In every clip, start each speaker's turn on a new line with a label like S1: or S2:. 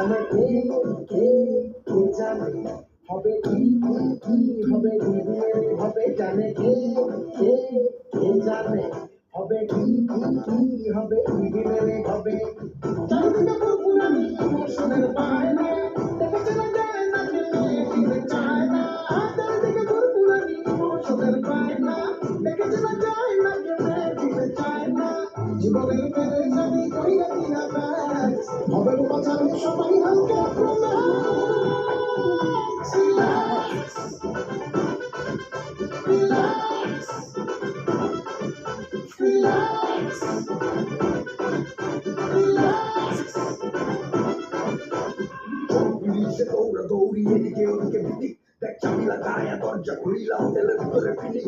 S1: জানে কে জানে হবে কি হবে দিদির হবে জানে কে জানে হবে কি হবে দিদির হবে চারিদিকে পুরানি ইমোশনের বায়না দেখে চেনা যায় না কেউ চায় না চারিদিকে পুরানি ইমোশনের বায়না দেখে চেনা যায় না কেউ চায় না জীবনের পেরেশানি কইরা দিনা ব্যাস হবে বাঁচালে সবাই হালকা পুলিশের ওরা দৌড়ি এদিকে ওদিকে ভিত্তিক দেখ চাবি লাগায়া দরজা খুলিলা হোটেলের ভিতরে ফিলি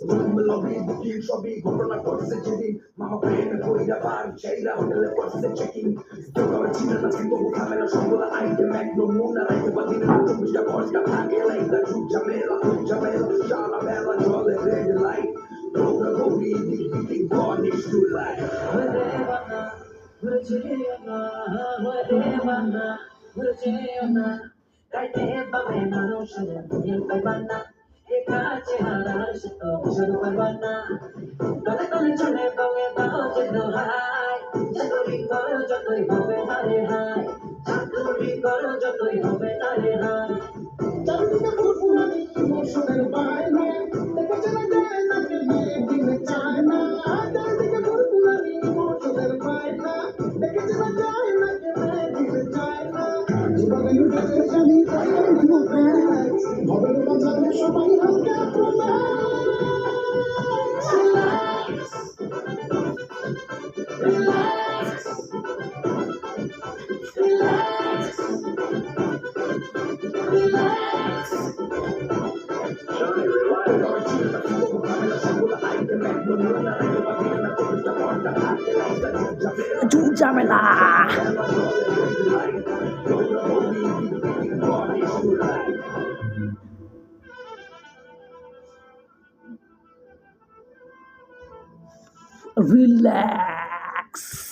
S1: রুম লবি বুকিং সবই ঘটনা ঘটছে যেদিন মামা প্রেমে কইরা বার চাইরা হোটেলে করছে চেকিং কেউ কারো চিনে না কিন্তু ঝামেলা সবগুলা আইটেম এক নমুনা রাইতে বা দিনে 24টা ঘন্টা থাকে লাইটা ঝামেলা সারা বেলা জলে রেড লাইট দৌড়া দৌড়ি দিক গণেশ টু লাইট কাইতে পাবে মানুষের দুনিয়া পাইবা না একা চেহারা সে তো শুরু পাইবা না তলে তলে চলে পাবে তাও যে দোহাই চাকরি করো যতই হবে তারে হাই চাকরি করো যতই হবে তারে হাই চারিদিকে পুরপুরানি ইমোশনের বায়না দেখে চেনা যায় না কেউ দিনে চায় না চারিদিকে পুরপুরানি ইমোশনের বায়না দেখে চেনা যায় না কেউ দিনে চায় না জীবনের পেরেশানি কইরা দিনা ব্যাস হবে বাঁচালে সবাই হালকা ঝামেলা relax